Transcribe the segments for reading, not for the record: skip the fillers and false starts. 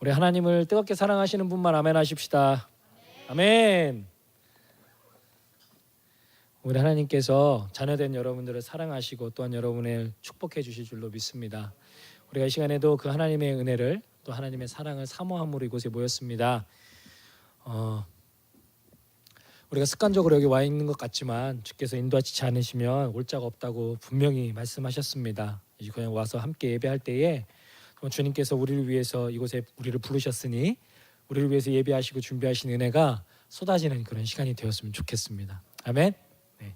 우리 하나님을 뜨겁게 사랑하시는 분만 아멘 하십시다. 아멘. 우리 하나님께서 자녀된 여러분들을 사랑하시고 또한 여러분을 축복해 주실 줄로 믿습니다. 우리가 이 시간에도 그 하나님의 은혜를 또 하나님의 사랑을 사모함으로 이곳에 모였습니다. 우리가 습관적으로 여기 와 있는 것 같지만 주께서 인도하시지 않으시면 올 자가 없다고 분명히 말씀하셨습니다. 이제 그냥 와서 함께 예배할 때에 주님께서 우리를 위해서 이곳에 우리를 부르셨으니 우리를 위해서 예배하시고 준비하신 은혜가 쏟아지는 그런 시간이 되었으면 좋겠습니다. 아멘. 네.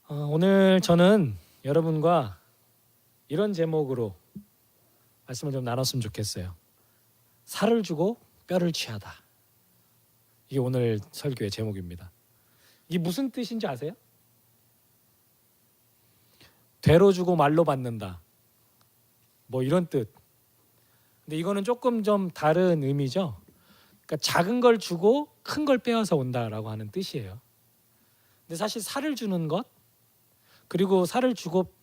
오늘 저는 여러분과 이런 제목으로 말씀을 좀 나눴으면 좋겠어요. 살을 주고 뼈를 취하다. 이게 오늘 설교의 제목입니다. 이게 무슨 뜻인지 아세요? 되로 주고 말로 받는다. 뭐 이런 뜻. 근데 이거는 조금 좀 다른 의미죠. 그러니까 작은 걸 주고 큰 걸 빼앗아 온다라고 하는 뜻이에요. 근데 사실 살을 주는 것, 그리고 살을 주고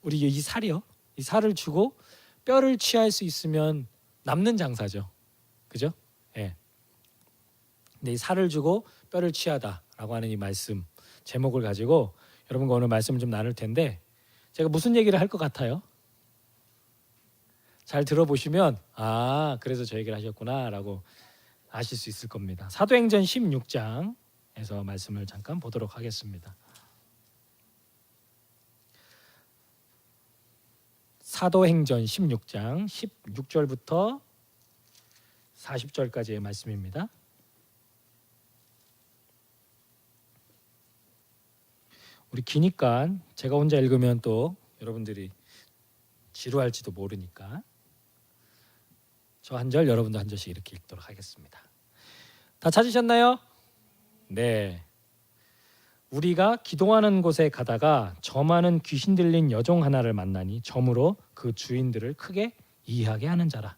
우리 이 살이요. 이 살을 주고 뼈를 취할 수 있으면 남는 장사죠. 그죠? 예. 근데 이 살을 주고 뼈를 취하다라고 하는 이 말씀 제목을 가지고 여러분과 오늘 말씀을 좀 나눌 텐데 제가 무슨 얘기를 할 것 같아요? 잘 들어보시면 그래서 저 얘기를 하셨구나라고 아실 수 있을 겁니다. 사도행전 16장에서 말씀을 잠깐 보도록 하겠습니다. 사도행전 16장 16절부터 40절까지의 말씀입니다. 우리 기니까 제가 혼자 읽으면 또 여러분들이 지루할지도 모르니까 저 한 절 여러분도 한 절씩 이렇게 읽도록 하겠습니다. 다 찾으셨나요? 네. 우리가 기도하는 곳에 가다가 점하는 귀신 들린 여종 하나를 만나니 점으로 그 주인들을 크게 이해하게 하는 자라.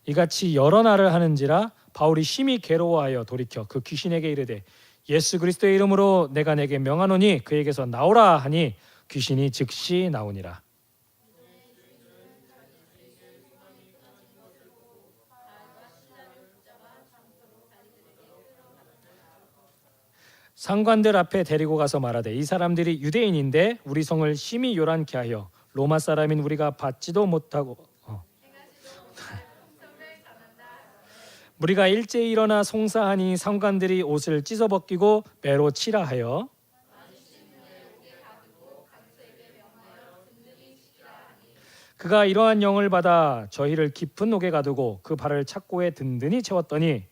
이같이 여러 날을 하는지라 바울이 심히 괴로워하여 돌이켜 그 귀신에게 이르되 예수 그리스도의 이름으로 내가 내게 명하노니 그에게서 나오라 하니 귀신이 즉시 나오니라. 상관들 앞에 데리고 가서 말하되 이 사람들이 유대인인데 우리 성을 심히 요란케 하여 로마 사람인 우리가 받지도 못하고 우리가 일제히 일어나 송사하니 상관들이 옷을 찢어 벗기고 매로 치라 하여 그가 이러한 영을 받아 저희를 깊은 옥에 가두고 그 발을 착고에 든든히 채웠더니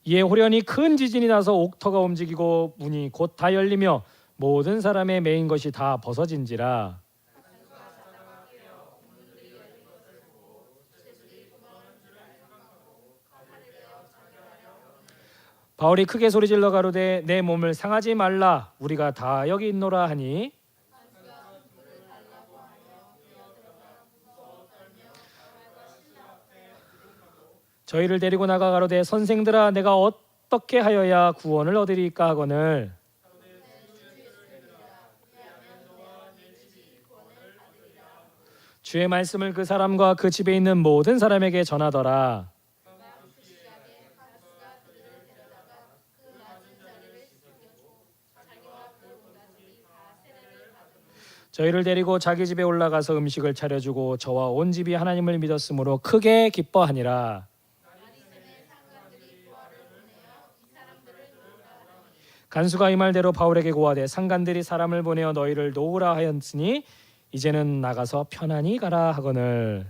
이에 호련히 큰 지진이 나서 옥터가 움직이고 문이 곧 다 열리며 모든 사람의 매인 것이 다 벗어진지라. 바울이 크게 소리질러 가로되 내 몸을 상하지 말라 우리가 다 여기 있노라 하니 저희를 데리고 나가 가로되 선생들아 내가 어떻게 하여야 구원을 얻으리까 하거늘 주의 말씀을 그 사람과 그 집에 있는 모든 사람에게 전하더라. 저희를 데리고 자기 집에 올라가서 음식을 차려주고 저와 온 집이 하나님을 믿었으므로 크게 기뻐하니라. 간수가 이 말대로 바울에게 고하되 상관들이 사람을 보내어 너희를 놓으라 하였으니 이제는 나가서 편안히 가라 하거늘.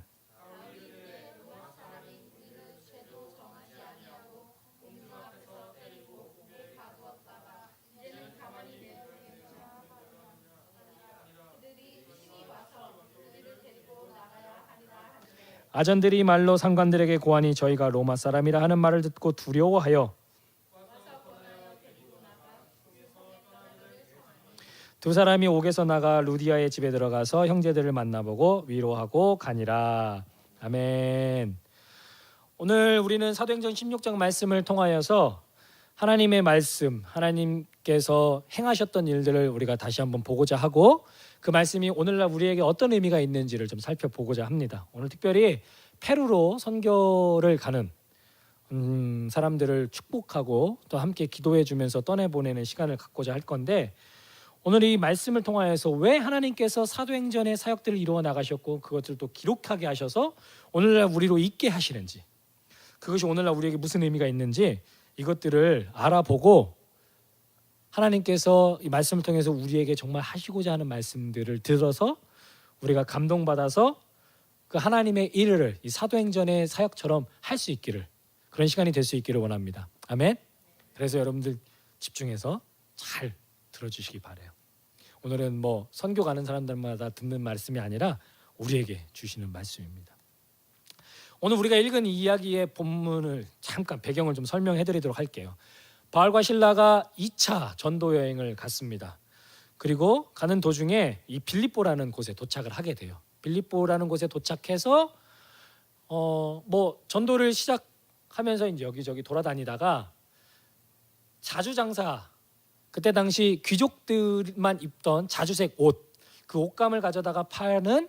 아전들이 말로 상관들에게 고하니 저희가 로마 사람이라 하는 말을 듣고 두려워하여 두 사람이 옥에서 나가 루디아의 집에 들어가서 형제들을 만나보고 위로하고 가니라. 아멘. 오늘 우리는 사도행전 16장 말씀을 통하여서 하나님의 말씀, 하나님께서 행하셨던 일들을 우리가 다시 한번 보고자 하고 그 말씀이 오늘날 우리에게 어떤 의미가 있는지를 좀 살펴보고자 합니다. 오늘 특별히 페루로 선교를 가는 사람들을 축복하고 또 함께 기도해 주면서 떠내보내는 시간을 갖고자 할 건데, 오늘 이 말씀을 통하여서 왜 하나님께서 사도행전의 사역들을 이루어 나가셨고 그것들을 또 기록하게 하셔서 오늘날 우리로 있게 하시는지, 그것이 오늘날 우리에게 무슨 의미가 있는지 이것들을 알아보고 하나님께서 이 말씀을 통해서 우리에게 정말 하시고자 하는 말씀들을 들어서 우리가 감동받아서 그 하나님의 일을 이 사도행전의 사역처럼 할 수 있기를, 그런 시간이 될 수 있기를 원합니다. 아멘. 그래서 여러분들 집중해서 잘 들어주시기 바라요. 오늘은 뭐 선교 가는 사람들마다 듣는 말씀이 아니라 우리에게 주시는 말씀입니다. 오늘 우리가 읽은 이 이야기의 본문을 잠깐 배경을 좀 설명해 드리도록 할게요. 바울과 실라가 2차 전도 여행을 갔습니다. 그리고 가는 도중에 이 빌립보라는 곳에 도착을 하게 돼요. 빌립보라는 곳에 도착해서 뭐 전도를 시작하면서 이제 여기저기 돌아다니다가 자주장사, 그때 당시 귀족들만 입던 자주색 옷, 그 옷감을 가져다가 파는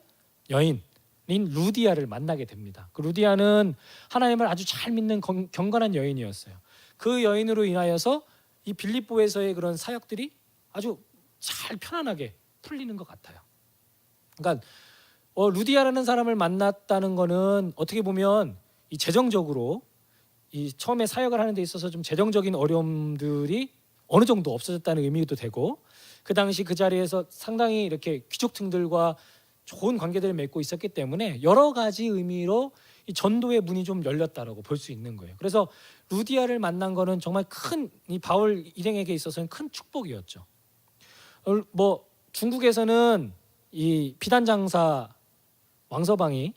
여인인 루디아를 만나게 됩니다. 그 루디아는 하나님을 아주 잘 믿는 경건한 여인이었어요. 그 여인으로 인하여서 이 빌립보에서의 그런 사역들이 아주 잘 편안하게 풀리는 것 같아요. 그러니까 루디아라는 사람을 만났다는 거는 어떻게 보면 이 재정적으로 이 처음에 사역을 하는 데 있어서 좀 재정적인 어려움들이 어느 정도 없어졌다는 의미도 되고, 그 당시 그 자리에서 상당히 이렇게 귀족층들과 좋은 관계들을 맺고 있었기 때문에 여러 가지 의미로 이 전도의 문이 좀 열렸다라고 볼 수 있는 거예요. 그래서 루디아를 만난 거는 정말 큰, 이 바울 일행에게 있어서는 큰 축복이었죠. 뭐 중국에서는 이 비단 장사 왕서방이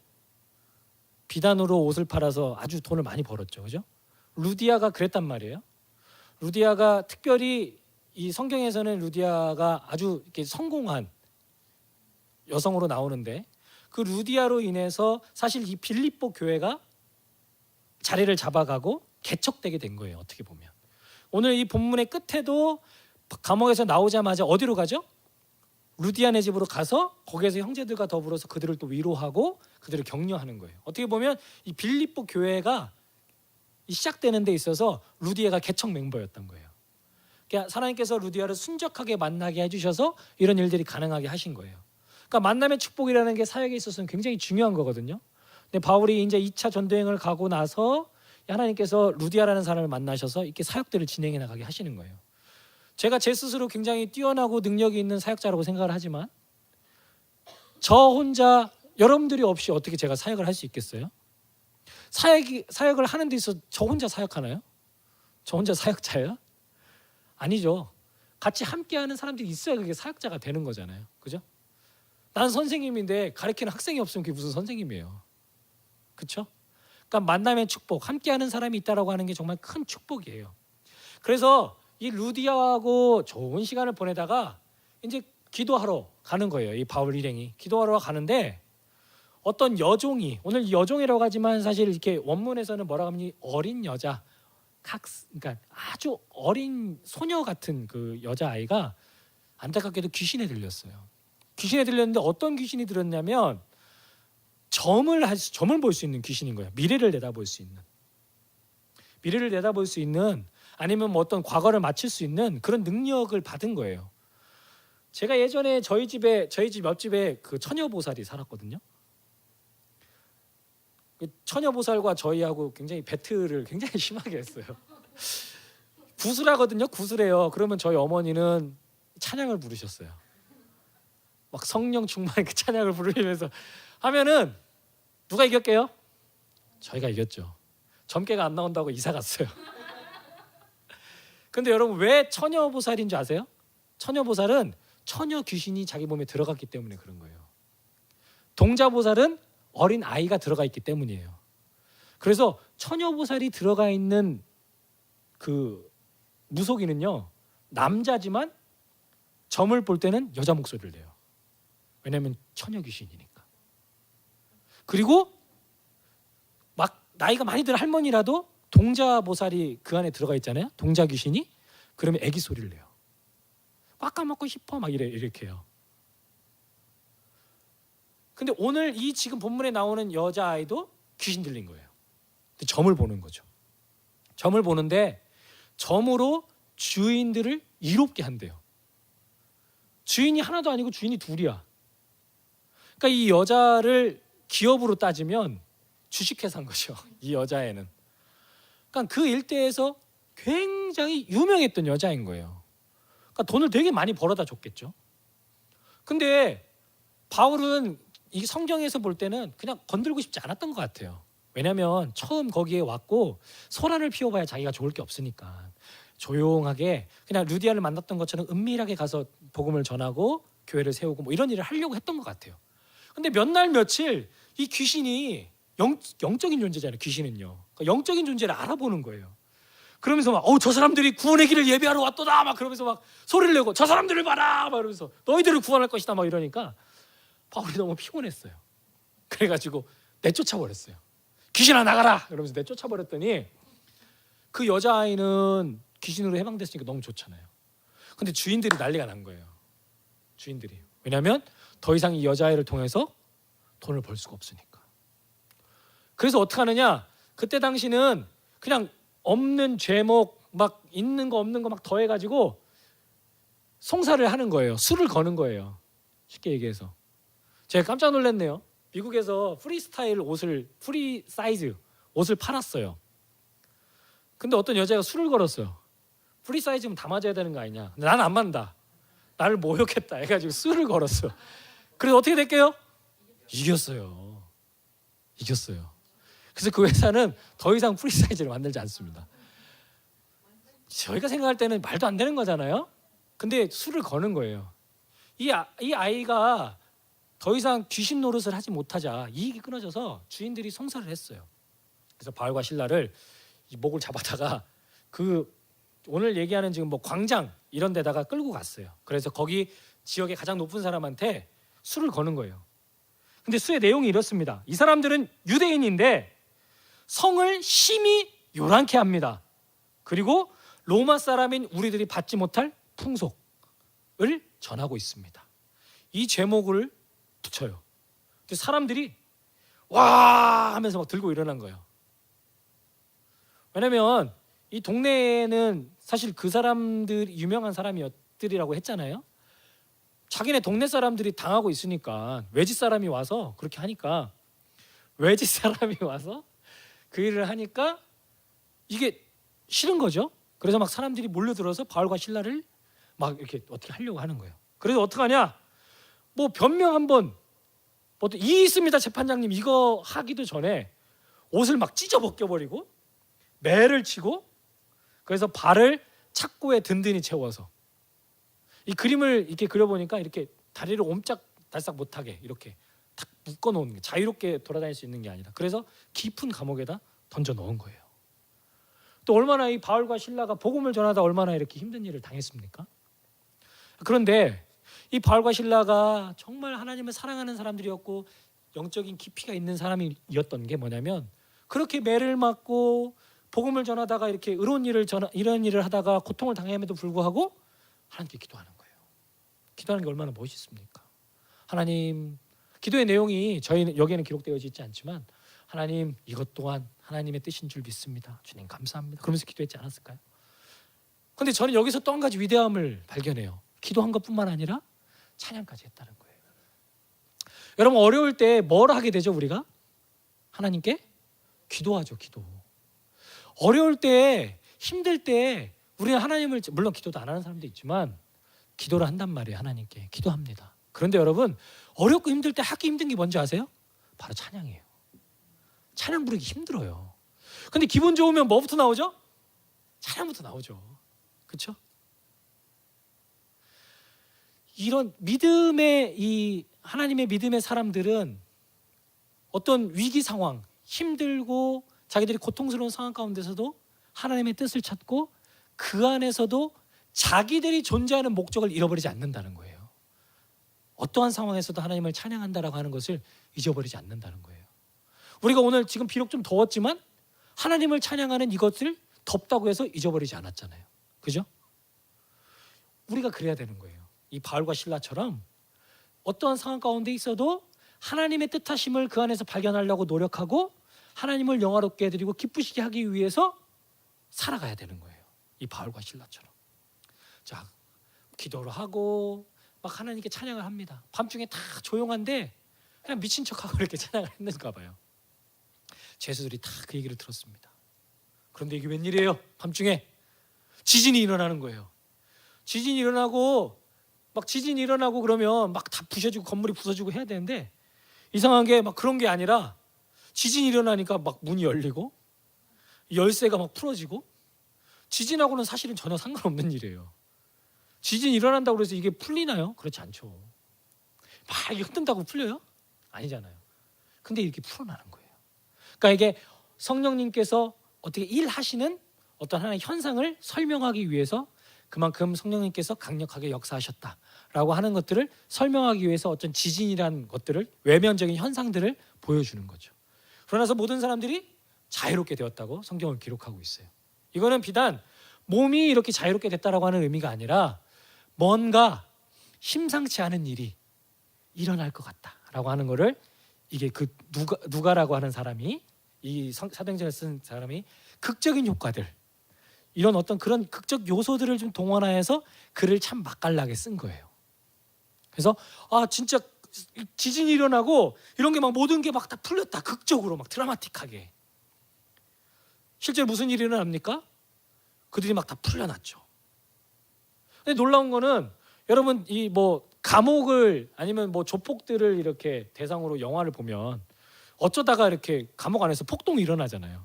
비단으로 옷을 팔아서 아주 돈을 많이 벌었죠, 그죠? 루디아가 그랬단 말이에요. 루디아가 특별히 이 성경에서는 루디아가 아주 이렇게 성공한 여성으로 나오는데, 그 루디아로 인해서 사실 이 빌립보 교회가 자리를 잡아가고 개척되게 된 거예요. 어떻게 보면 오늘 이 본문의 끝에도 감옥에서 나오자마자 어디로 가죠? 루디아네 집으로 가서 거기에서 형제들과 더불어서 그들을 또 위로하고 그들을 격려하는 거예요. 어떻게 보면 이 빌립보 교회가 시작되는 데 있어서 루디아가 개척 멤버였던 거예요. 그러니까 하나님께서 루디아를 순적하게 만나게 해주셔서 이런 일들이 가능하게 하신 거예요. 그러니까 만남의 축복이라는 게 사역에 있어서는 굉장히 중요한 거거든요. 근데 바울이 이제 2차 전도행을 가고 나서 하나님께서 루디아라는 사람을 만나셔서 이렇게 사역들을 진행해 나가게 하시는 거예요. 제가 제 스스로 굉장히 뛰어나고 능력이 있는 사역자라고 생각을 하지만 저 혼자 여러분들이 없이 어떻게 제가 사역을 할 수 있겠어요? 사역을 하는 데 있어서 저 혼자 사역하나요? 저 혼자 사역자예요? 아니죠. 같이 함께하는 사람들이 있어야 그게 사역자가 되는 거잖아요. 그죠? 난 선생님인데 가르치는 학생이 없으면 그게 무슨 선생님이에요. 그렇죠? 그러니까 만남의 축복, 함께하는 사람이 있다라고 하는 게 정말 큰 축복이에요. 그래서 이 루디아하고 좋은 시간을 보내다가 이제 기도하러 가는 거예요. 이 바울 일행이 기도하러 가는데 어떤 여종이, 오늘 여종이라고 하지만 사실 이렇게 원문에서는 뭐라고 하면 어린 여자, 그러니까 아주 어린 소녀 같은 그 여자아이가 안타깝게도 귀신에 들렸어요. 귀신에 들렸는데 어떤 귀신이 들었냐면 점을 볼 수 있는 귀신인 거예요. 미래를 내다볼 수 있는 아니면 뭐 어떤 과거를 맞출 수 있는 그런 능력을 받은 거예요. 제가 예전에 저희 집 옆집에 그 처녀보살이 살았거든요. 처녀보살과 저희하고 굉장히 배틀을 굉장히 심하게 했어요. 구슬하거든요. 구슬해요. 그러면 저희 어머니는 찬양을 부르셨어요. 막 성령 충만한 그 찬양을 부르면서 하면은 누가 이겼게요? 저희가 이겼죠. 점괘가 안 나온다고 이사 갔어요. 근데 여러분 왜 처녀보살인 줄 아세요? 처녀보살은 처녀 귀신이 자기 몸에 들어갔기 때문에 그런 거예요. 동자보살은 어린 아이가 들어가 있기 때문이에요. 그래서 처녀보살이 들어가 있는 그 무속인은요, 남자지만 점을 볼 때는 여자 목소리를 내요. 왜냐하면 처녀 귀신이니까. 그리고 막 나이가 많이 든 할머니라도 동자 보살이 그 안에 들어가 있잖아요. 동자 귀신이. 그러면 애기 소리를 내요. 깎아먹고 싶어 막 이렇게 해요. 근데 오늘 이 지금 본문에 나오는 여자아이도 귀신 들린 거예요. 근데 점을 보는 거죠. 점을 보는데 점으로 주인들을 이롭게 한대요. 주인이 하나도 아니고 주인이 둘이야. 그러니까 이 여자를 기업으로 따지면 주식회사인 거죠. 이 여자애는. 그러니까 그 일대에서 굉장히 유명했던 여자인 거예요. 그러니까 돈을 되게 많이 벌어다 줬겠죠. 근데 바울은 이 성경에서 볼 때는 그냥 건들고 싶지 않았던 것 같아요. 왜냐하면 처음 거기에 왔고 소란을 피워봐야 자기가 좋을 게 없으니까 조용하게 그냥 루디아를 만났던 것처럼 은밀하게 가서 복음을 전하고 교회를 세우고 뭐 이런 일을 하려고 했던 것 같아요. 근데 몇 날 며칠 이 귀신이 영적인 존재잖아요. 귀신은요. 그러니까 영적인 존재를 알아보는 거예요. 그러면서 막 저 사람들이 구원의 길을 예배하러 왔도다 막 그러면서 막 소리를 내고 저 사람들을 봐라 막 이러면서 너희들을 구원할 것이다 막 이러니까 바울이 너무 피곤했어요. 그래가지고 내쫓아버렸어요. 귀신아 나가라 그러면서 내쫓아버렸더니 그 여자아이는 귀신으로 해방됐으니까 너무 좋잖아요. 근데 주인들이 난리가 난 거예요. 주인들이. 왜냐하면 더 이상 이 여자아이를 통해서 돈을 벌 수가 없으니까. 그래서 어떻게 하느냐, 그때 당시는 그냥 없는 죄목 막 있는 거 없는 거 막 더해가지고 송사를 하는 거예요. 술을 거는 거예요. 쉽게 얘기해서. 제가 깜짝 놀랐네요. 미국에서 프리스타일 옷을, 프리 사이즈 옷을 팔았어요. 근데 어떤 여자가 술을 걸었어요. 프리 사이즈면 다 맞아야 되는 거 아니냐. 근데 나는 안 맞는다. 나를 모욕했다 해가지고 술을 걸었어. 그래서 어떻게 될게요? 이겼어요. 그래서 그 회사는 더 이상 프리 사이즈를 만들지 않습니다. 저희가 생각할 때는 말도 안 되는 거잖아요. 근데 술을 거는 거예요. 이 아이가 더 이상 귀신 노릇을 하지 못하자 이익이 끊어져서 주인들이 송사를 했어요. 그래서 바울과 실라를 목을 잡아다가 그 오늘 얘기하는 지금 뭐 광장 이런 데다가 끌고 갔어요. 그래서 거기 지역의 가장 높은 사람한테 술을 거는 거예요. 근데 수의 내용이 이렇습니다. 이 사람들은 유대인인데 성을 심히 요란케 합니다. 그리고 로마 사람인 우리들이 받지 못할 풍속을 전하고 있습니다. 이 제목을 붙여요. 근데 사람들이 와 하면서 막 들고 일어난 거예요. 왜냐면 이 동네에는 사실 그 사람들이 유명한 사람이었더라고 했잖아요. 자기네 동네 사람들이 당하고 있으니까 외지 사람이 와서 그렇게 하니까 외지 사람이 와서 그 일을 하니까 이게 싫은 거죠. 그래서 막 사람들이 몰려들어서 바울과 실라를 막 이렇게 어떻게 하려고 하는 거예요. 그래서 어떻게 하냐? 뭐 변명 한번 뭐 이 있습니다 재판장님 이거 하기도 전에 옷을 막 찢어 벗겨버리고 매를 치고 그래서 발을 착고에 든든히 채워서 이 그림을 이렇게 그려보니까 이렇게 다리를 옴짝달싹 못하게 이렇게 탁 묶어놓은 게 자유롭게 돌아다닐 수 있는 게 아니라 그래서 깊은 감옥에다 던져 넣은 거예요. 또 얼마나 이 바울과 실라가 복음을 전하다 얼마나 이렇게 힘든 일을 당했습니까? 그런데 이 바울과 실라가 정말 하나님을 사랑하는 사람들이었고 영적인 깊이가 있는 사람이었던 게 뭐냐면 그렇게 매를 맞고 복음을 전하다가 이렇게 이런 일을 하다가 고통을 당함에도 불구하고 하나님께 기도하는 거예요. 기도하는 게 얼마나 멋있습니까? 하나님, 기도의 내용이 저희는 여기에는 기록되어 있지 않지만 하나님 이것 또한 하나님의 뜻인 줄 믿습니다. 주님 감사합니다. 그러면서 기도했지 않았을까요? 그런데 저는 여기서 또 한 가지 위대함을 발견해요. 기도한 것뿐만 아니라 찬양까지 했다는 거예요. 여러분 어려울 때 뭘 하게 되죠 우리가? 하나님께 기도하죠. 기도. 어려울 때 힘들 때 우리는 하나님을 물론 기도도 안 하는 사람도 있지만 기도를 한단 말이에요. 하나님께 기도합니다. 그런데 여러분 어렵고 힘들 때 하기 힘든 게 뭔지 아세요? 바로 찬양이에요. 찬양 부르기 힘들어요. 근데 기분 좋으면 뭐부터 나오죠? 찬양부터 나오죠. 그렇죠? 이런 믿음의 이 하나님의 믿음의 사람들은 어떤 위기 상황, 힘들고 자기들이 고통스러운 상황 가운데서도 하나님의 뜻을 찾고 그 안에서도 자기들이 존재하는 목적을 잃어버리지 않는다는 거예요. 어떠한 상황에서도 하나님을 찬양한다라고 하는 것을 잊어버리지 않는다는 거예요. 우리가 오늘 지금 비록 좀 더웠지만 하나님을 찬양하는 이것을 덥다고 해서 잊어버리지 않았잖아요. 그죠? 우리가 그래야 되는 거예요. 이 바울과 실라처럼 어떠한 상황 가운데 있어도 하나님의 뜻하심을 그 안에서 발견하려고 노력하고 하나님을 영화롭게 해드리고 기쁘시게 하기 위해서 살아가야 되는 거예요. 이 바울과 실라처럼. 자, 기도를 하고 막 하나님께 찬양을 합니다. 밤중에 다 조용한데 그냥 미친 척하고 이렇게 찬양을 했는가 봐요. 죄수들이 다 그 얘기를 들었습니다. 그런데 이게 웬일이에요? 밤중에 지진이 일어나는 거예요. 지진이 일어나고 그러면 막 다 부셔지고 건물이 부서지고 해야 되는데 이상한 게 막 그런 게 아니라 지진이 일어나니까 막 문이 열리고 열쇠가 막 풀어지고 지진하고는 사실은 전혀 상관없는 일이에요. 지진이 일어난다고 해서 이게 풀리나요? 그렇지 않죠. 막 이게 흔든다고 풀려요? 아니잖아요. 근데 이렇게 풀어나는 거예요. 그러니까 이게 성령님께서 어떻게 일하시는 어떤 하나의 현상을 설명하기 위해서 그만큼 성령님께서 강력하게 역사하셨다라고 하는 것들을 설명하기 위해서 어떤 지진이라는 것들을 외면적인 현상들을 보여주는 거죠. 그러나서 모든 사람들이 자유롭게 되었다고 성경을 기록하고 있어요. 이거는 비단 몸이 이렇게 자유롭게 됐다라고 하는 의미가 아니라 뭔가 심상치 않은 일이 일어날 것 같다라고 하는 거를 이게 그 누가라고 하는 사람이 이 사도행전을 쓴 사람이 극적인 효과들 이런 어떤 그런 극적 요소들을 좀 동원하여서 글을 참 맛깔나게 쓴 거예요. 그래서 진짜 지진이 일어나고 이런 게 막 모든 게 막 다 풀렸다. 극적으로 막 드라마틱하게. 실제로 무슨 일이 일어납니까? 그들이 막 다 풀려났죠. 근데 놀라운 거는 여러분 이 뭐 감옥을 아니면 뭐 조폭들을 이렇게 대상으로 영화를 보면 어쩌다가 이렇게 감옥 안에서 폭동이 일어나잖아요.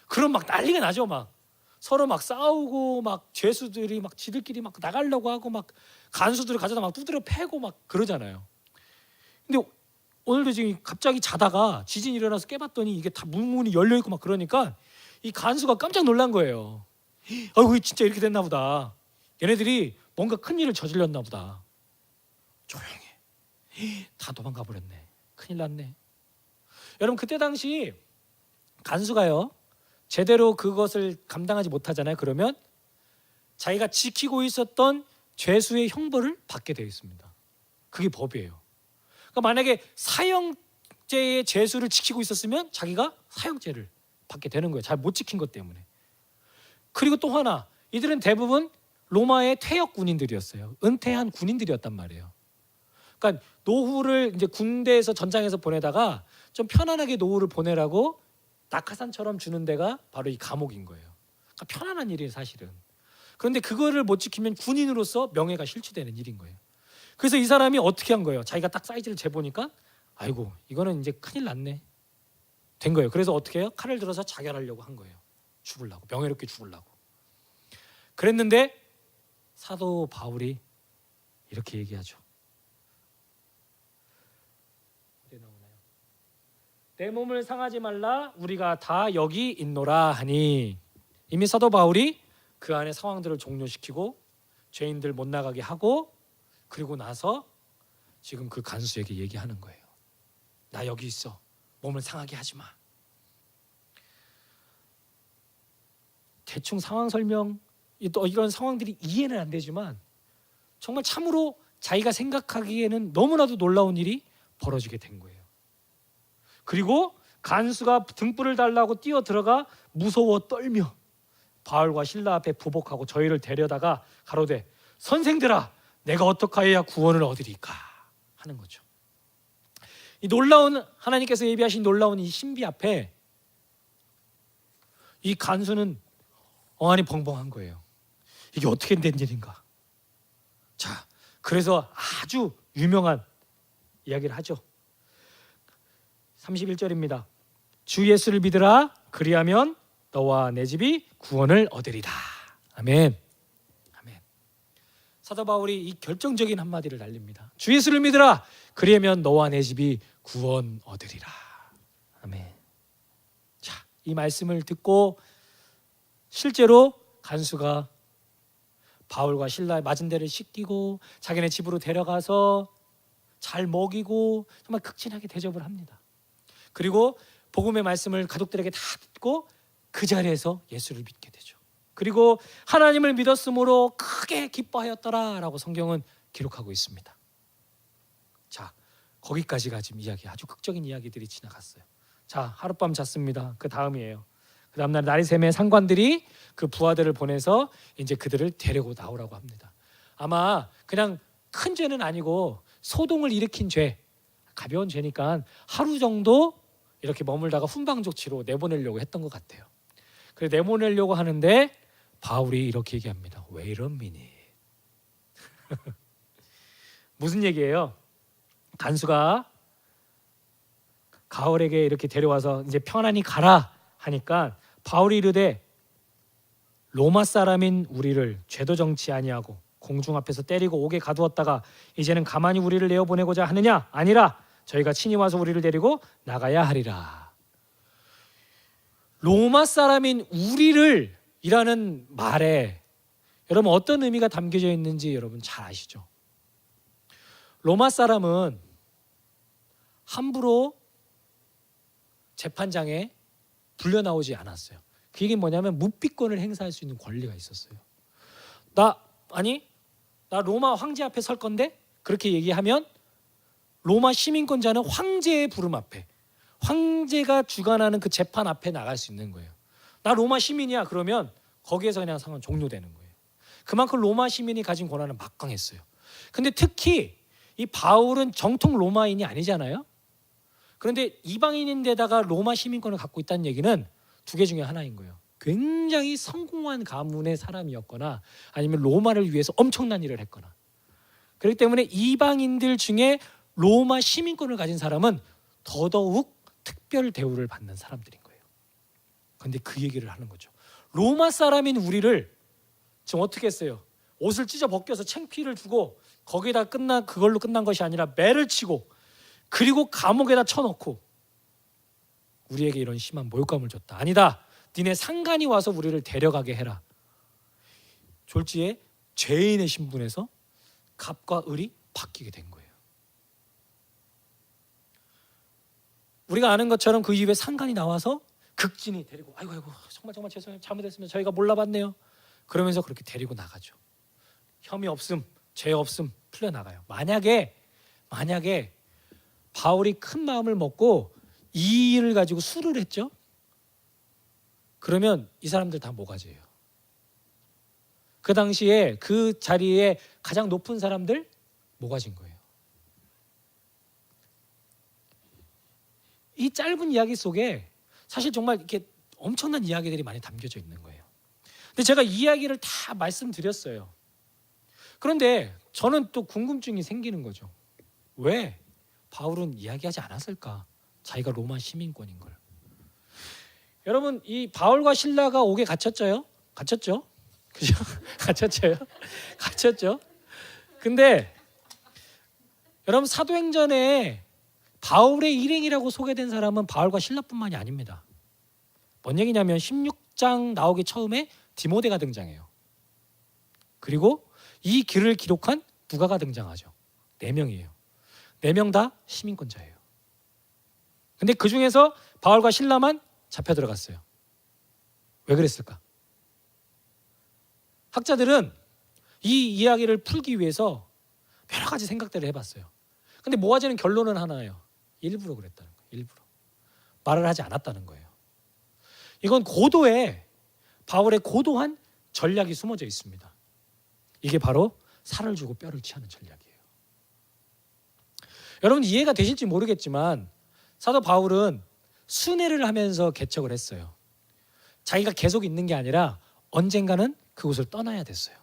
그럼 막 난리가 나죠. 막 서로 막 싸우고 막 죄수들이 막 지들끼리 막 나가려고 하고 막 간수들을 가져다 막 두드려 패고 막 그러잖아요. 근데 오늘도 지금 갑자기 자다가 지진이 일어나서 깨봤더니 이게 다 문이 열려 있고 막 그러니까 이 간수가 깜짝 놀란 거예요. 아이고 진짜 이렇게 됐나 보다. 얘네들이 뭔가 큰 일을 저질렀나 보다. 조용해. 다 도망가 버렸네. 큰일 났네. 여러분 그때 당시 간수가요 제대로 그것을 감당하지 못하잖아요. 그러면 자기가 지키고 있었던 죄수의 형벌을 받게 되어 있습니다. 그게 법이에요. 그러니까 만약에 사형제의 죄수를 지키고 있었으면 자기가 사형죄를 받게 되는 거예요. 잘 못 지킨 것 때문에. 그리고 또 하나 이들은 대부분 로마의 퇴역 군인들이었어요. 은퇴한 군인들이었단 말이에요. 그러니까 노후를 이제 군대에서 전장에서 보내다가 좀 편안하게 노후를 보내라고 낙하산처럼 주는 데가 바로 이 감옥인 거예요. 그러니까 편안한 일이에요, 사실은. 그런데 그거를 못 지키면 군인으로서 명예가 실추되는 일인 거예요. 그래서 이 사람이 어떻게 한 거예요? 자기가 딱 사이즈를 재보니까 아이고 이거는 이제 큰일 났네 된 거예요. 그래서 어떻게 해요? 칼을 들어서 자결하려고 한 거예요. 죽으려고, 명예롭게 죽으려고. 그랬는데 사도 바울이 이렇게 얘기하죠. 어디 나오나요? 내 몸을 상하지 말라 우리가 다 여기 있노라 하니 이미 사도 바울이 그 안에 상황들을 종료시키고 죄인들 못 나가게 하고 그리고 나서 지금 그 간수에게 얘기하는 거예요. 나 여기 있어. 몸을 상하게 하지 마. 대충 상황 설명 또 이런 상황들이 이해는 안 되지만 정말 참으로 자기가 생각하기에는 너무나도 놀라운 일이 벌어지게 된 거예요. 그리고 간수가 등불을 달라고 뛰어 들어가 무서워 떨며 바울과 실라 앞에 부복하고 저희를 데려다가 가로되 선생들아 내가 어떡하여야 구원을 얻으리까 하는 거죠. 이 놀라운 하나님께서 예비하신 놀라운 이 신비 앞에 이 간수는 어안이 벙벙한 거예요. 이게 어떻게 된 일인가? 자, 그래서 아주 유명한 이야기를 하죠. 31절입니다. 주 예수를 믿으라 그리하면 너와 내 집이 구원을 얻으리다. 아멘. 아멘. 사도 바울이 이 결정적인 한마디를 날립니다. 주 예수를 믿으라 그리하면 너와 내 집이 구원 얻으리라. 아멘. 자, 이 말씀을 듣고 실제로 간수가 바울과 실라의 맞은 데를 씻기고 자기네 집으로 데려가서 잘 먹이고 정말 극진하게 대접을 합니다. 그리고 복음의 말씀을 가족들에게 다 듣고 그 자리에서 예수를 믿게 되죠. 그리고 하나님을 믿었으므로 크게 기뻐하였더라라고 성경은 기록하고 있습니다. 자, 거기까지가 지금 이야기, 아주 극적인 이야기들이 지나갔어요. 자, 하룻밤 잤습니다. 그 다음이에요. 그 다음날 날이 새면 상관들이 그 부하들을 보내서 이제 그들을 데리고 나오라고 합니다. 아마 그냥 큰 죄는 아니고 소동을 일으킨 죄, 가벼운 죄니까 하루 정도 이렇게 머물다가 훈방조치로 내보내려고 했던 것 같아요. 그래서 내보내려고 하는데 바울이 이렇게 얘기합니다. Wait a minute. 무슨 얘기예요? 간수가 가을에게 이렇게 데려와서 이제 편안히 가라 하니까 바울이 이르되 로마 사람인 우리를 죄도 정치 아니하고 공중 앞에서 때리고 옥에 가두었다가 이제는 가만히 우리를 내어보내고자 하느냐? 아니라 저희가 친히 와서 우리를 데리고 나가야 하리라. 로마 사람인 우리를 이라는 말에 여러분 어떤 의미가 담겨져 있는지 여러분 잘 아시죠? 로마 사람은 함부로 재판장에 불려 나오지 않았어요. 그 얘기는 뭐냐면 묵비권을 행사할 수 있는 권리가 있었어요. 나 로마 황제 앞에 설 건데 그렇게 얘기하면 로마 시민권자는 황제의 부름 앞에, 황제가 주관하는 그 재판 앞에 나갈 수 있는 거예요. 나 로마 시민이야 그러면 거기에서 그냥 상황 종료되는 거예요. 그만큼 로마 시민이 가진 권한은 막강했어요. 근데 특히 이 바울은 정통 로마인이 아니잖아요. 그런데 이방인인데다가 로마 시민권을 갖고 있다는 얘기는 두 개 중에 하나인 거예요. 굉장히 성공한 가문의 사람이었거나 아니면 로마를 위해서 엄청난 일을 했거나. 그렇기 때문에 이방인들 중에 로마 시민권을 가진 사람은 더더욱 특별 대우를 받는 사람들인 거예요. 그런데 그 얘기를 하는 거죠. 로마 사람인 우리를 지금 어떻게 했어요? 옷을 찢어 벗겨서 창피를 주고 거기다 그걸로 끝난 것이 아니라 매를 치고 그리고 감옥에다 쳐넣고 우리에게 이런 심한 모욕감을 줬다. 아니다. 니네 상관이 와서 우리를 데려가게 해라. 졸지에 죄인의 신분에서 갑과 을이 바뀌게 된 거예요. 우리가 아는 것처럼 그 이후에 상관이 나와서 극진히 데리고 아이고 정말 죄송해요. 잘못했으면 저희가 몰라봤네요. 그러면서 그렇게 데리고 나가죠. 혐의 없음, 죄 없음 풀려나가요. 만약에 바울이 큰 마음을 먹고 이 일을 가지고 술을 했죠. 그러면 이 사람들 다 모가지예요. 그 당시에 그 자리에 가장 높은 사람들 모가지인 거예요. 이 짧은 이야기 속에 사실 정말 이렇게 엄청난 이야기들이 많이 담겨져 있는 거예요. 근데 제가 이 이야기를 다 말씀드렸어요. 그런데 저는 또 궁금증이 생기는 거죠. 왜 바울은 이야기하지 않았을까? 자기가 로마 시민권인 걸. 여러분 이 바울과 실라가 옥에 갇혔죠? 그죠? 갇혔죠? 근데 여러분 사도행전에 바울의 일행이라고 소개된 사람은 바울과 실라뿐만이 아닙니다. 뭔 얘기냐면 16장 나오기 처음에 디모데가 등장해요. 그리고 이 글을 기록한 누가가 등장하죠. 4명이에요. 4명 다 시민권자예요. 근데 그 중에서 바울과 실라만 잡혀 들어갔어요. 왜 그랬을까? 학자들은 이 이야기를 풀기 위해서 여러 가지 생각들을 해봤어요. 근데 모아지는 결론은 하나예요. 일부러 그랬다는 거예요. 일부러. 말을 하지 않았다는 거예요. 이건 바울의 고도한 전략이 숨어져 있습니다. 이게 바로 살을 주고 뼈를 취하는 전략이에요. 여러분 이해가 되실지 모르겠지만 사도 바울은 순회를 하면서 개척을 했어요. 자기가 계속 있는 게 아니라 언젠가는 그곳을 떠나야 됐어요.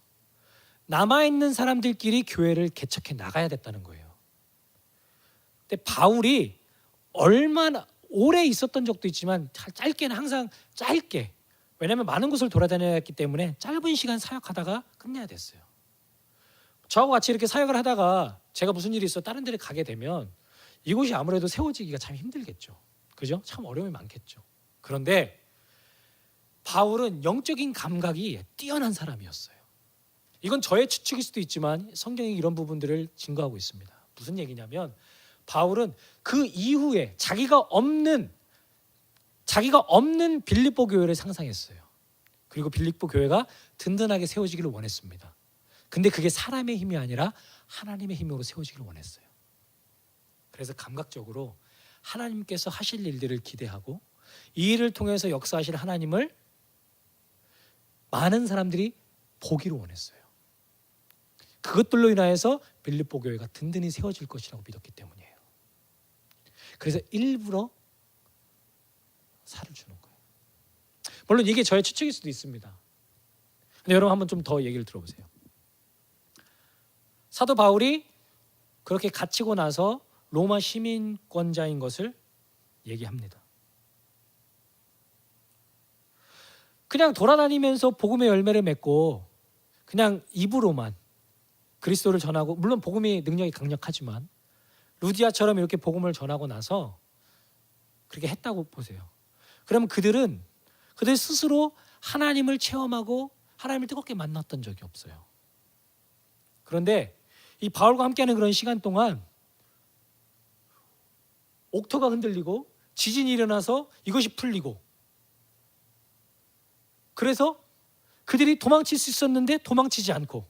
남아있는 사람들끼리 교회를 개척해 나가야 됐다는 거예요. 근데 바울이 얼마나 오래 있었던 적도 있지만 짧게는 항상 짧게, 왜냐하면 많은 곳을 돌아다녀야 했기 때문에 짧은 시간 사역하다가 끝내야 됐어요. 저하고 같이 이렇게 사역을 하다가 제가 무슨 일이 있어 다른 데를 가게 되면 이곳이 아무래도 세워지기가 참 힘들겠죠. 그죠? 참 어려움이 많겠죠. 그런데 바울은 영적인 감각이 뛰어난 사람이었어요. 이건 저의 추측일 수도 있지만 성경이 이런 부분들을 증거하고 있습니다. 무슨 얘기냐면 바울은 그 이후에 자기가 없는 자기가 없는 빌립보 교회를 상상했어요. 그리고 빌립보 교회가 든든하게 세워지기를 원했습니다. 근데 그게 사람의 힘이 아니라 하나님의 힘으로 세워지기를 원했어요. 그래서 감각적으로 하나님께서 하실 일들을 기대하고 이 일을 통해서 역사하실 하나님을 많은 사람들이 보기를 원했어요. 그것들로 인하여서 빌립보 교회가 든든히 세워질 것이라고 믿었기 때문이에요. 그래서 일부러 살을 주는 거예요. 물론 이게 저의 추측일 수도 있습니다. 근데 여러분 한번 좀 더 얘기를 들어보세요. 사도 바울이 그렇게 갇히고 나서 로마 시민권자인 것을 얘기합니다. 그냥 돌아다니면서 복음의 열매를 맺고 그냥 입으로만 그리스도를 전하고, 물론 복음의 능력이 강력하지만 루디아처럼 이렇게 복음을 전하고 나서 그렇게 했다고 보세요. 그러면 그들 스스로 하나님을 체험하고 하나님을 뜨겁게 만났던 적이 없어요. 그런데 이 바울과 함께하는 그런 시간 동안 옥토가 흔들리고 지진이 일어나서 이것이 풀리고, 그래서 그들이 도망칠 수 있었는데 도망치지 않고,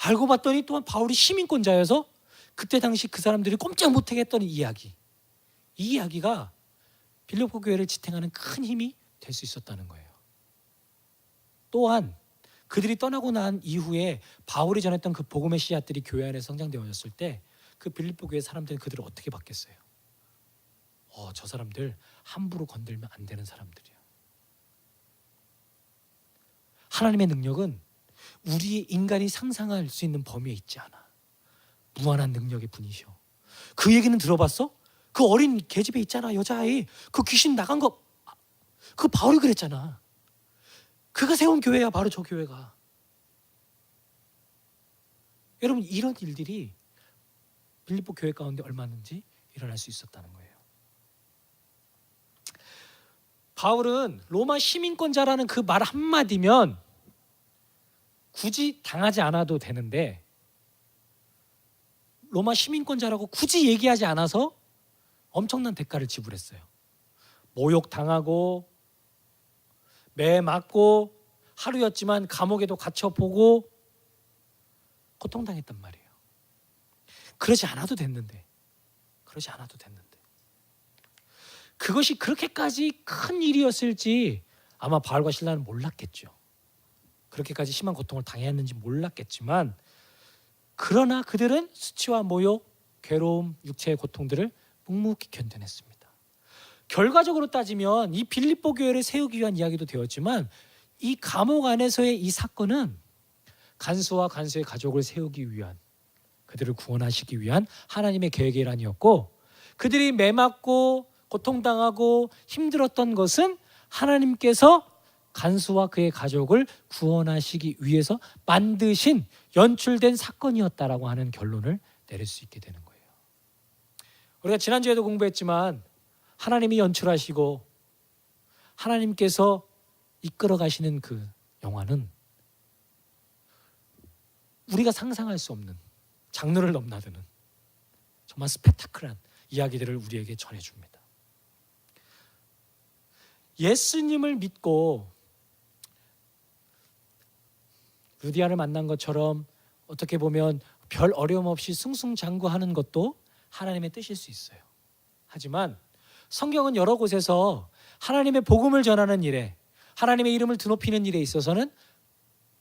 알고 봤더니 또한 바울이 시민권자여서 그때 당시 그 사람들이 꼼짝 못하게 했던 이야기, 이 이야기가 빌립보 교회를 지탱하는 큰 힘이 될 수 있었다는 거예요. 또한 그들이 떠나고 난 이후에 바울이 전했던 그 복음의 씨앗들이 교회 안에 성장되어졌을 때 그 빌립보 교회 사람들은 그들을 어떻게 봤겠어요? 저 사람들 함부로 건들면 안 되는 사람들이야. 하나님의 능력은 우리 인간이 상상할 수 있는 범위에 있지 않아. 무한한 능력의 분이셔. 그 얘기는 들어봤어? 그 어린 계집애 있잖아, 여자아이. 그 귀신 나간 거, 그 바울이 그랬잖아. 그가 세운 교회야, 바로 저 교회가. 여러분, 이런 일들이 빌립보 교회 가운데 얼마든지 일어날 수 있었다는 거예요. 바울은 로마 시민권자라는 그 말 한마디면 굳이 당하지 않아도 되는데, 로마 시민권자라고 굳이 얘기하지 않아서 엄청난 대가를 지불했어요. 모욕당하고 매 맞고 하루였지만 감옥에도 갇혀보고 고통당했단 말이에요. 그러지 않아도 됐는데 그것이 그렇게까지 큰 일이었을지 아마 바울과 실라는 몰랐겠죠. 그렇게까지 심한 고통을 당했는지 몰랐겠지만, 그러나 그들은 수치와 모욕, 괴로움, 육체의 고통들을 묵묵히 견뎌냈습니다. 결과적으로 따지면 이 빌립보 교회를 세우기 위한 이야기도 되었지만, 이 감옥 안에서의 이 사건은 간수와 간수의 가족을 세우기 위한, 그들을 구원하시기 위한 하나님의 계획의 일환이었고, 그들이 매맞고 고통당하고 힘들었던 것은 하나님께서 간수와 그의 가족을 구원하시기 위해서 만드신 연출된 사건이었다라고 하는 결론을 내릴 수 있게 되는 거예요. 우리가 지난주에도 공부했지만 하나님이 연출하시고 하나님께서 이끌어 가시는 그 영화는 우리가 상상할 수 없는, 장르를 넘나드는 정말 스펙타클한 이야기들을 우리에게 전해줍니다. 예수님을 믿고 루디아를 만난 것처럼 어떻게 보면 별 어려움 없이 승승장구하는 것도 하나님의 뜻일 수 있어요. 하지만 성경은 여러 곳에서 하나님의 복음을 전하는 일에, 하나님의 이름을 드높이는 일에 있어서는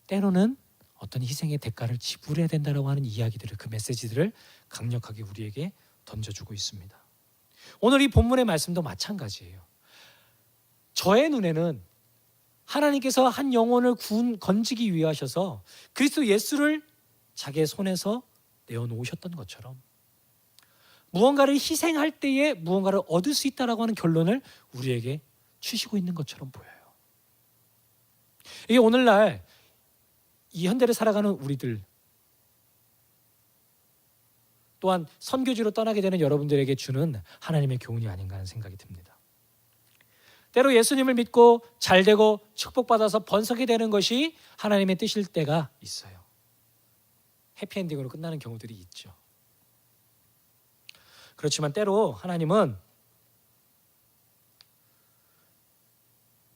때로는 어떤 희생의 대가를 지불해야 된다고 하는 이야기들을, 그 메시지들을 강력하게 우리에게 던져주고 있습니다. 오늘 이 본문의 말씀도 마찬가지예요. 저의 눈에는 하나님께서 한 영혼을 건지기 위해 하셔서 그리스도 예수를 자기의 손에서 내어놓으셨던 것처럼 무언가를 희생할 때에 무언가를 얻을 수 있다라고 하는 결론을 우리에게 주시고 있는 것처럼 보여요. 이게 오늘날 이 현대를 살아가는 우리들, 또한 선교지로 떠나게 되는 여러분들에게 주는 하나님의 교훈이 아닌가 하는 생각이 듭니다. 때로 예수님을 믿고 잘되고 축복받아서 번성이 되는 것이 하나님의 뜻일 때가 있어요. 해피엔딩으로 끝나는 경우들이 있죠. 그렇지만 때로 하나님은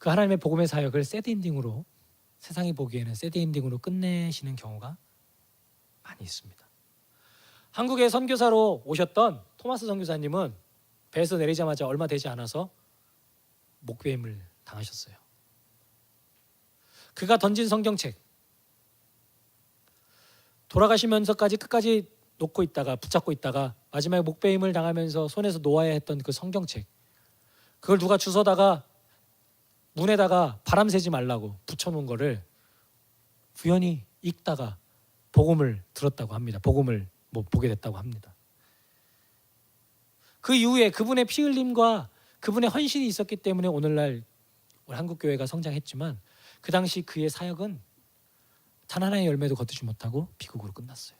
그 하나님의 복음의 사역을 새드 엔딩으로, 세상이 보기에는 새드 엔딩으로 끝내시는 경우가 많이 있습니다. 한국에 선교사로 오셨던 토마스 선교사님은 배에서 내리자마자 얼마 되지 않아서 목배임을 당하셨어요. 그가 던진 성경책, 돌아가시면서까지 끝까지 놓고 있다가 붙잡고 있다가 마지막에 목배임을 당하면서 손에서 놓아야 했던 그 성경책, 그걸 누가 주워다가 문에다가 바람 새지 말라고 붙여놓은 거를 우연히 읽다가 복음을 들었다고 합니다. 복음을 보게 됐다고 합니다. 그 이후에 그분의 피 흘림과 그분의 헌신이 있었기 때문에 오늘날 우리 한국교회가 성장했지만, 그 당시 그의 사역은 단 하나의 열매도 거두지 못하고 비극으로 끝났어요.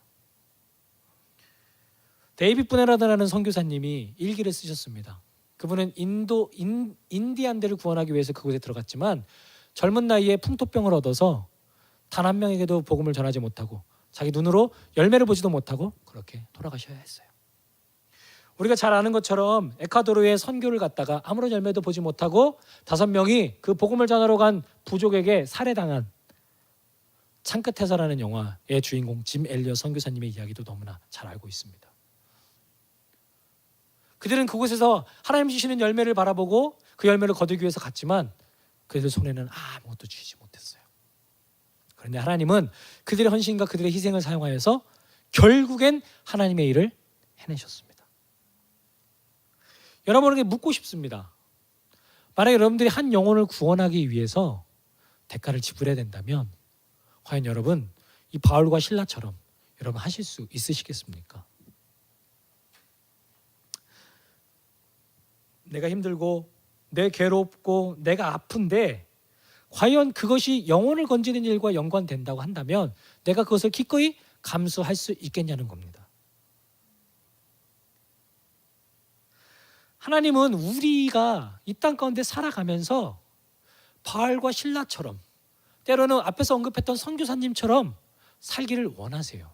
데이빗 브네라드라는 선교사님이 일기를 쓰셨습니다. 그분은 인디안들을 구원하기 위해서 그곳에 들어갔지만 젊은 나이에 풍토병을 얻어서 단 한 명에게도 복음을 전하지 못하고 자기 눈으로 열매를 보지도 못하고 그렇게 돌아가셔야 했어요. 우리가 잘 아는 것처럼 에콰도르에 선교를 갔다가 아무런 열매도 보지 못하고 5명이 그 복음을 전하러 간 부족에게 살해당한 창끝에서라는 영화의 주인공 짐 엘리엇 선교사님의 이야기도 너무나 잘 알고 있습니다. 그들은 그곳에서 하나님 주시는 열매를 바라보고 그 열매를 거두기 위해서 갔지만 그들 손에는 아무것도 쥐지 못했어요. 그런데 하나님은 그들의 헌신과 그들의 희생을 사용하여서 결국엔 하나님의 일을 해내셨습니다. 여러분에게 묻고 싶습니다. 만약에 여러분들이 한 영혼을 구원하기 위해서 대가를 지불해야 된다면 과연 여러분 이 바울과 실라처럼 여러분 하실 수 있으시겠습니까? 내가 힘들고 내 괴롭고 내가 아픈데 과연 그것이 영혼을 건지는 일과 연관된다고 한다면 내가 그것을 기꺼이 감수할 수 있겠냐는 겁니다. 하나님은 우리가 이 땅 가운데 살아가면서 바울과 실라처럼, 때로는 앞에서 언급했던 선교사님처럼 살기를 원하세요.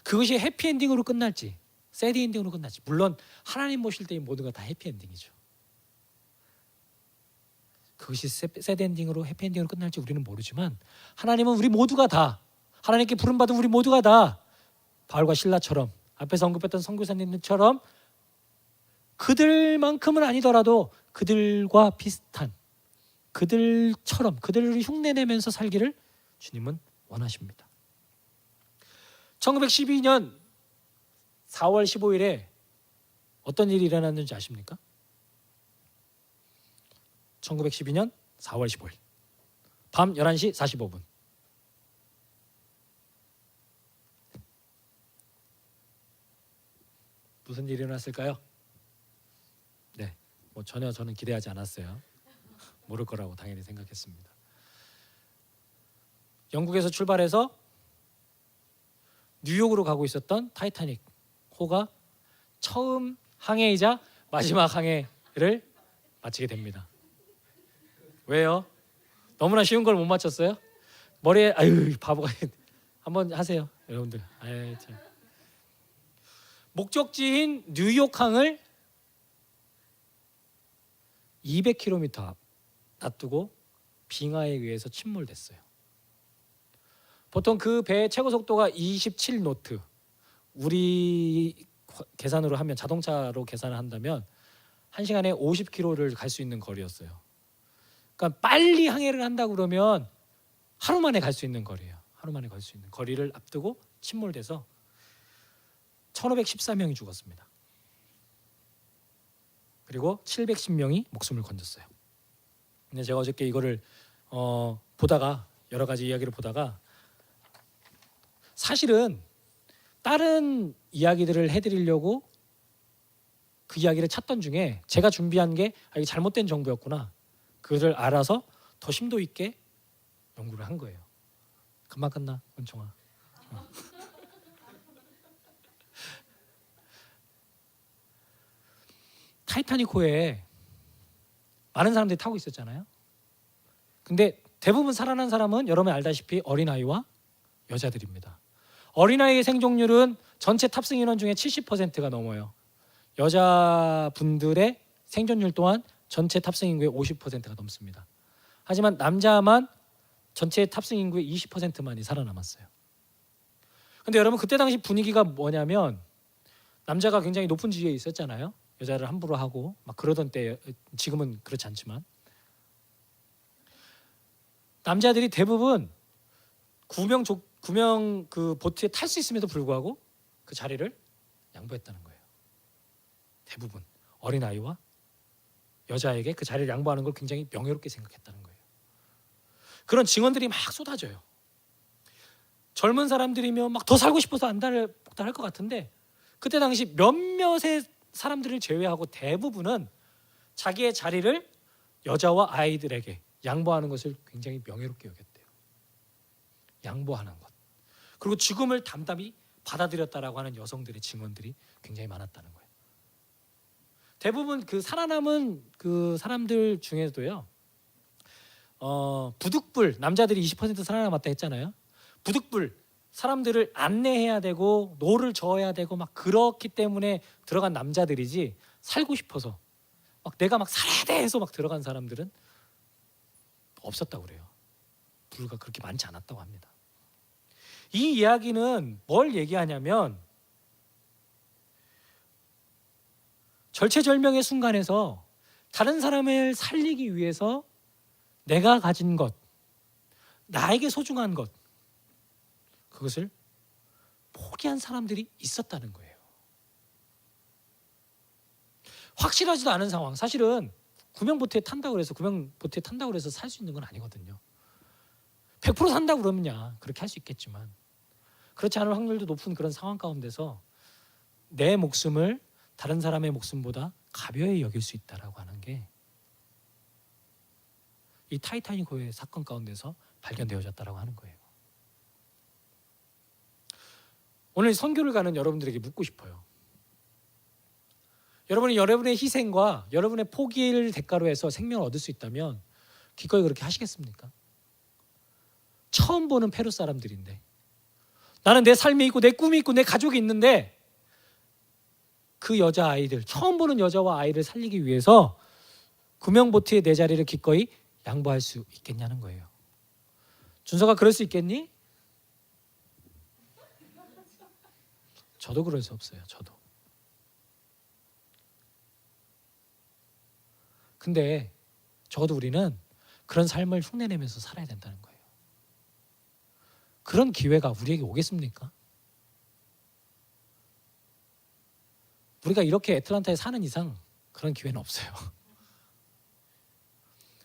그것이 해피엔딩으로 끝날지 새드 엔딩으로 끝날지, 물론 하나님 모실 때의 모두가 다 해피엔딩이죠. 그것이 새드 엔딩으로 해피엔딩으로 끝날지 우리는 모르지만 하나님은 우리 모두가 다, 하나님께 부름받은 우리 모두가 다 바울과 실라처럼, 앞에서 언급했던 선교사님들처럼 그들만큼은 아니더라도 그들과 비슷한, 그들처럼 그들을 흉내내면서 살기를 주님은 원하십니다. 1912년 4월 15일에 어떤 일이 일어났는지 아십니까? 1912년 4월 15일 밤 11시 45분 무슨 일이 일어났을까요? 네, 전혀 저는 기대하지 않았어요. 모를 거라고 당연히 생각했습니다. 영국에서 출발해서 뉴욕으로 가고 있었던 타이타닉 호가 처음 항해이자 마지막 항해를 마치게 됩니다. 왜요? 너무나 쉬운 걸 못 맞췄어요? 머리에 바보가 한번 하세요, 여러분들. 참. 목적지인 뉴욕항을 200km 놔두고 빙하에 의해서 침몰됐어요. 보통 그 배의 최고 속도가 27노트. 우리 계산으로 하면, 자동차로 계산을 한다면 1시간에 50km를 갈 수 있는 거리였어요. 그러니까 빨리 항해를 한다 그러면 하루 만에 갈 수 있는 거리예요. 하루 만에 갈 수 있는 거리를 앞두고 침몰돼서 1514명이 죽었습니다. 그리고 710명이 목숨을 건졌어요. 근데 제가 어저께 이거를 보다가, 여러 가지 이야기를 보다가, 사실은 다른 이야기들을 해드리려고 그 이야기를 찾던 중에 제가 준비한 게 이게 잘못된 정보였구나, 그를 알아서 더 심도 있게 연구를 한 거예요. 금방 끝나, 은총아. 타이타닉호에 많은 사람들이 타고 있었잖아요. 근데 대부분 살아난 사람은 여러분 알다시피 어린아이와 여자들입니다. 어린아이의 생존율은 전체 탑승 인원 중에 70%가 넘어요. 여자분들의 생존율 또한 전체 탑승 인구의 50%가 넘습니다. 하지만 남자만 전체 탑승 인구의 20%만이 살아남았어요. 근데 여러분 그때 당시 분위기가 뭐냐면 남자가 굉장히 높은 지위에 있었잖아요. 여자를 함부로 하고 막 그러던 때, 지금은 그렇지 않지만 남자들이 대부분 구명 그 보트에 탈 수 있음에도 불구하고 그 자리를 양보했다는 거예요. 대부분 어린 아이와 여자에게 그 자리를 양보하는 걸 굉장히 명예롭게 생각했다는 거예요. 그런 증언들이 막 쏟아져요. 젊은 사람들이면 막 더 살고 싶어서 안달복달할 것 같은데 그때 당시 몇몇의 사람들을 제외하고 대부분은 자기의 자리를 여자와 아이들에게 양보하는 것을 굉장히 명예롭게 여겼대요. 양보하는 것. 그리고 죽음을 담담히 받아들였다라고 하는 여성들의 증언들이 굉장히 많았다는 거예요. 대부분 그 살아남은 그 사람들 중에도요. 부득불 남자들이 20% 살아남았다 했잖아요. 부득불 사람들을 안내해야 되고 노를 저어야 되고 막 그렇기 때문에 들어간 남자들이지 살고 싶어서 막 내가 막 살아야 돼 해서 막 들어간 사람들은 없었다고 그래요. 불과 그렇게 많지 않았다고 합니다. 이 이야기는 뭘 얘기하냐면 절체절명의 순간에서 다른 사람을 살리기 위해서 내가 가진 것, 나에게 소중한 것, 그것을 포기한 사람들이 있었다는 거예요. 확실하지도 않은 상황. 사실은 구명보트에 탄다고 해서 살 수 있는 건 아니거든요. 100% 산다고 그러면야 그렇게 할 수 있겠지만 그렇지 않을 확률도 높은 그런 상황 가운데서 내 목숨을 다른 사람의 목숨보다 가벼이 여길 수 있다라고 하는 게 이 타이타닉호의 사건 가운데서 발견되어졌다라고 하는 거예요. 오늘 선교를 가는 여러분들에게 묻고 싶어요. 여러분이 여러분의 희생과 여러분의 포기를 대가로 해서 생명을 얻을 수 있다면 기꺼이 그렇게 하시겠습니까? 처음 보는 페루 사람들인데 나는 내 삶이 있고 내 꿈이 있고 내 가족이 있는데 그 여자아이들, 처음 보는 여자와 아이를 살리기 위해서 구명보트의 내 자리를 기꺼이 양보할 수 있겠냐는 거예요. 준서가 그럴 수 있겠니? 저도 그럴 수 없어요. 저도. 근데 적어도 우리는 그런 삶을 흉내내면서 살아야 된다는 거예요. 그런 기회가 우리에게 오겠습니까? 우리가 이렇게 애틀란타에 사는 이상 그런 기회는 없어요.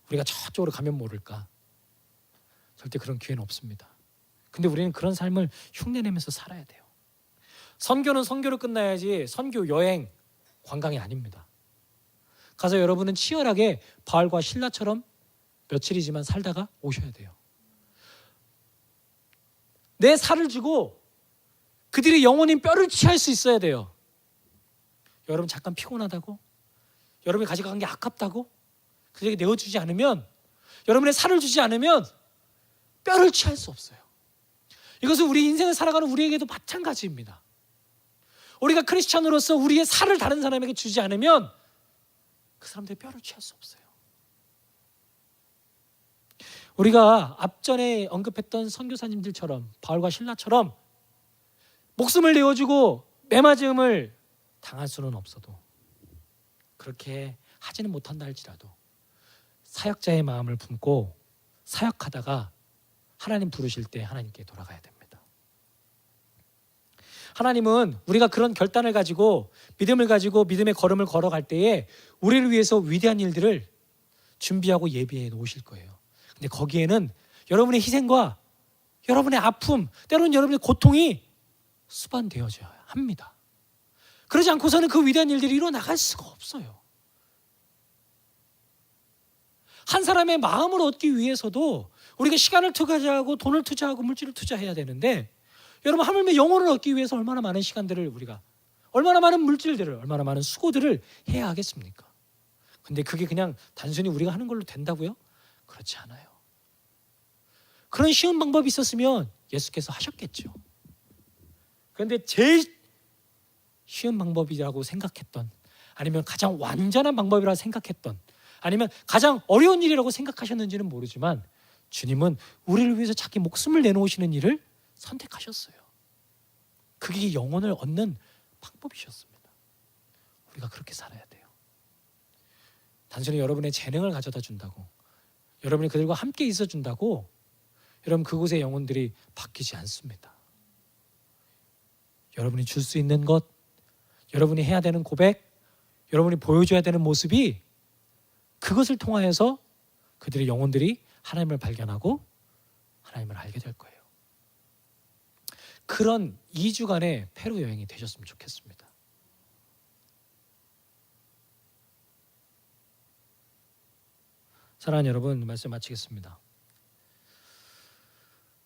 우리가 저쪽으로 가면 모를까? 절대 그런 기회는 없습니다. 근데 우리는 그런 삶을 흉내내면서 살아야 돼요. 선교는 선교로 끝나야지 선교, 여행, 관광이 아닙니다. 가서 여러분은 치열하게 바알과 실라처럼 며칠이지만 살다가 오셔야 돼요. 내 살을 주고 그들이 영혼인 뼈를 취할 수 있어야 돼요. 여러분 잠깐 피곤하다고? 여러분이 가져간 게 아깝다고? 그들에게 내어주지 않으면, 여러분의 살을 주지 않으면 뼈를 취할 수 없어요. 이것은 우리 인생을 살아가는 우리에게도 마찬가지입니다. 우리가 크리스찬으로서 우리의 살을 다른 사람에게 주지 않으면 그 사람들의 뼈를 취할 수 없어요. 우리가 앞전에 언급했던 선교사님들처럼 바울과 실라처럼 목숨을 내어주고 매맞음을 당할 수는 없어도 그렇게 하지는 못한다 할지라도 사역자의 마음을 품고 사역하다가 하나님 부르실 때 하나님께 돌아가야 됩니다. 하나님은 우리가 그런 결단을 가지고 믿음을 가지고 믿음의 걸음을 걸어갈 때에 우리를 위해서 위대한 일들을 준비하고 예비해 놓으실 거예요. 근데 거기에는 여러분의 희생과 여러분의 아픔, 때로는 여러분의 고통이 수반되어져야 합니다. 그러지 않고서는 그 위대한 일들이 일어나갈 수가 없어요. 한 사람의 마음을 얻기 위해서도 우리가 시간을 투자하고 돈을 투자하고 물질을 투자해야 되는데, 여러분 하물며 영혼을 얻기 위해서 얼마나 많은 시간들을 우리가, 얼마나 많은 물질들을, 얼마나 많은 수고들을 해야 하겠습니까? 근데 그게 그냥 단순히 우리가 하는 걸로 된다고요? 그렇지 않아요. 그런 쉬운 방법이 있었으면 예수께서 하셨겠죠. 그런데 제일 쉬운 방법이라고 생각했던, 아니면 가장 완전한 방법이라고 생각했던, 아니면 가장 어려운 일이라고 생각하셨는지는 모르지만 주님은 우리를 위해서 자기 목숨을 내놓으시는 일을 선택하셨어요. 그게 영혼을 얻는 방법이셨습니다. 우리가 그렇게 살아야 돼요. 단순히 여러분의 재능을 가져다 준다고, 여러분이 그들과 함께 있어 준다고 여러분 그곳의 영혼들이 바뀌지 않습니다. 여러분이 줄 수 있는 것, 여러분이 해야 되는 고백, 여러분이 보여줘야 되는 모습이 그것을 통하여서 그들의 영혼들이 하나님을 발견하고 하나님을 알게 될 거예요. 그런 2주간의 페루 여행이 되셨으면 좋겠습니다. 사랑하는 여러분, 말씀 마치겠습니다.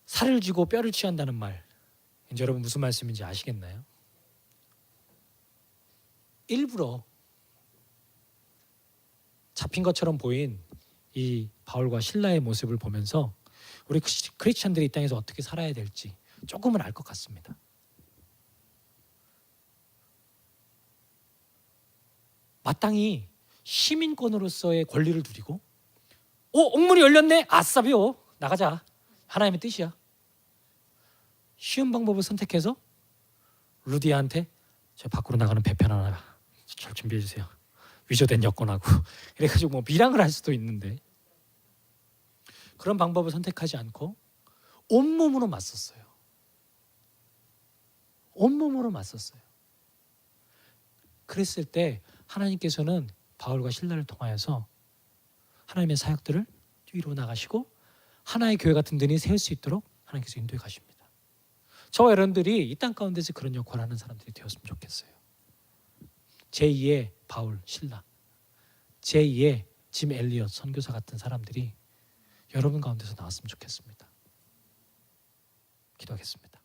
살을 쥐고 뼈를 취한다는 말, 이제 여러분 무슨 말씀인지 아시겠나요? 일부러 잡힌 것처럼 보인 이 바울과 실라의 모습을 보면서 우리 크리스찬들이 이 땅에서 어떻게 살아야 될지 조금은 알 것 같습니다. 마땅히 시민권으로서의 권리를 누리고 옥문이 열렸네? 아싸비오 나가자. 하나님의 뜻이야. 쉬운 방법을 선택해서 루디아한테 저 밖으로 나가는 배편 하나 잘 준비해 주세요. 위조된 여권하고 이래가지고 뭐 밀항을 할 수도 있는데 그런 방법을 선택하지 않고 온몸으로 맞섰어요. 온몸으로 맞섰어요. 그랬을 때 하나님께서는 바울과 실라를 통하여서 하나님의 사역들을 이루어 나가시고 하나의 교회 같은 데니 세울 수 있도록 하나님께서 인도해 가십니다. 저와 여러분들이 이 땅 가운데서 그런 역할을 하는 사람들이 되었으면 좋겠어요. 제2의 바울, 실라, 제2의 짐 엘리엇 선교사 같은 사람들이 여러분 가운데서 나왔으면 좋겠습니다. 기도하겠습니다.